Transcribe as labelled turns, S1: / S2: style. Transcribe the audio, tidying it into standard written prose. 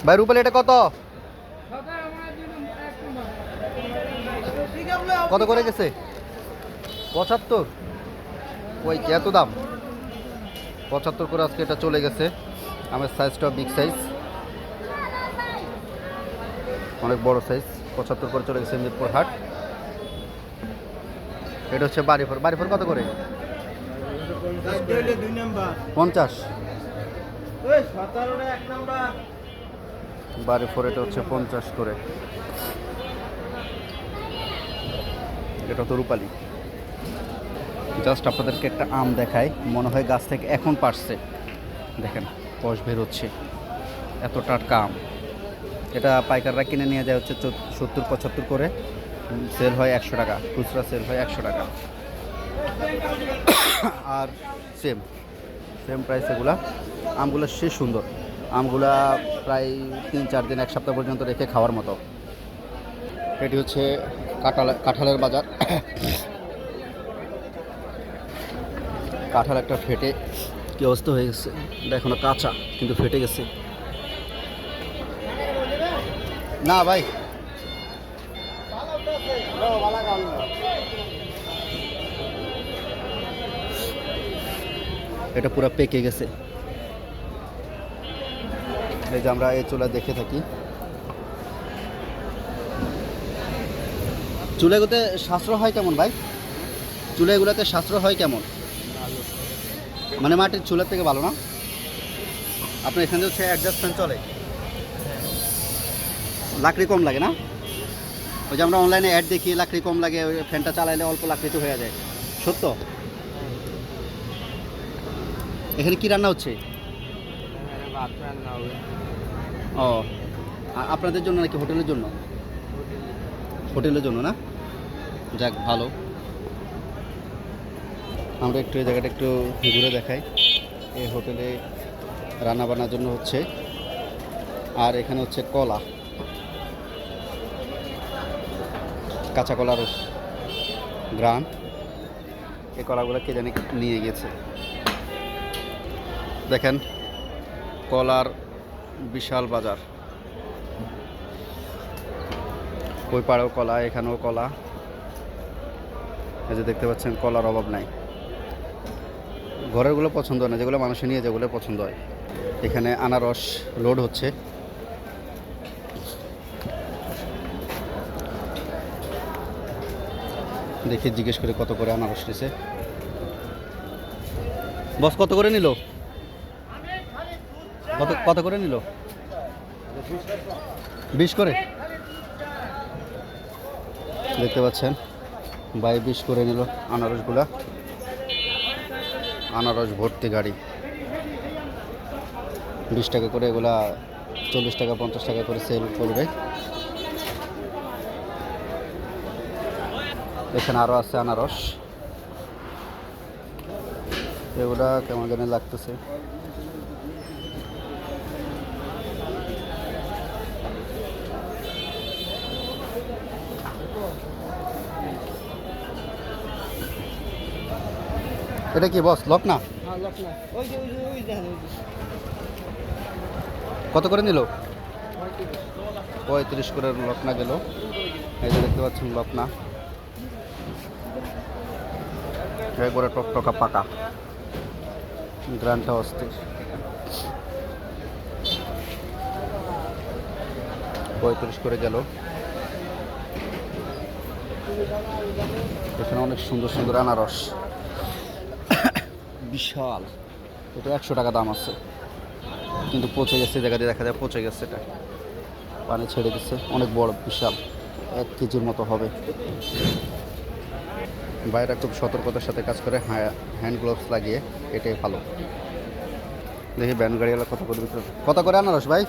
S1: ভাই রুপালি এটা কত কত করে গেছে 75 ওই এত দাম 75 করে আজকে এটা চলে গেছে আমার সাইজটা বিগ সাইজ অনেক বড় সাইজ 75 করে চলে গেছে মিরপুর হাট এটা হচ্ছে বাড়িফোর কত করে 50 বাড়িফোর এটা হচ্ছে 50 করে এটা তো রূপালি জাস্ট আপনাদেরকে একটা আম দেখাই মনে হয় গাছ থেকে এখন পারছে দেখেন কষ বের হচ্ছে এত টাটকা আম এটা পাইকাররা কিনে নিয়ে যায় হচ্ছে 70-75 করে সেল হয় 100 টাকা খুচরা সেল হয় 100 টাকা আর সেম প্রাইস এগুলা আমগুলো সে সুন্দর আমগুলা প্রায় 3-4 দিন 1 সপ্তাহ পর্যন্ত রেখে খাওয়ার মতো এটি হচ্ছে কাঁঠালের বাজার কাঁঠাল একটা ফেটে কি অবস্থা হয়ে গেছে এটা এখনো কাঁচা কিন্তু ফেটে গেছে না ভাই এটা পুরো পেকে গেছে এই যে আমরা এই চুলা দেখে থাকি চুলাগুলোতে সাশ্রয় হয় কেমন ভাই চুলাগুলোতে সাশ্রয় হয় কেমন মানে মাটির চুলার থেকে ভালো না আপনার এখানে হচ্ছে অ্যাডজাস্টমেন্ট চলে লাকড়ি কম লাগে না ওই যে আমরা অনলাইনে অ্যাড দেখি লাকড়ি কম লাগে ওই ফ্যানটা চালাইলে অল্প লাকড়িতে হয়ে যায় সত্য এখানে কি রান্না হচ্ছে ও আপনাদের জন্য নাকি হোটেলের জন্য না যাক ভালো আমরা একটু এই জায়গাটা একটু ঘুরে দেখাই এই হোটেলে রান্না বান্নার জন্য হচ্ছে আর এখানে হচ্ছে কলা কাঁচা কলার গ্রান এই কলাগুলো কে জানি নিয়ে গেছে দেখেন কলার বিশাল বাজার ওই পাড়েও কলা এখানেও কলা এই যে দেখতে পাচ্ছেন কলার অভাব নাই ঘরেরগুলো পছন্দ হয় না যেগুলো মানুষে নিয়ে যেগুলো পছন্দ হয় এখানে আনারস লোড হচ্ছে দেখে জিজ্ঞেস করে কত করে আনারস নিছে বস কত করে নিল কত করে নিল 20 করে দেখতে পাচ্ছেন ভাই 20 করে নিল আনারসগুলা আনারস ভর্তি গাড়ি 20 টাকা করে এগুলা 40 টাকা 50 টাকা করে সেল করবে এখানে আরও আছে আনারস এগুলা কেমন জানি লাগতেছে এটা কি বস লকনা কত করে নিল 35 করে লকনা গেল এই যে দেখতে পাচ্ছেন লকনা একবারে টকটকা পাকা গ্রানটা অস্থির 35 করে গেল এখানে অনেক সুন্দর সুন্দর আনারস বিশাল এটা 100 টাকা দাম আছে কিন্তু পচে গেছে জায়গাতে দেখা যায় পচে গেছে এটা পানি ছেড়ে দিচ্ছে অনেক বড় বিশাল 1 কেজির মতো হবে বাইরে খুব সতর্কতার সাথে কাজ করে হ্যান্ড গ্লোভস লাগিয়ে এটাই ভালো দেখি ভ্যান গাড়িওয়ালা কত করে আনারস ভাই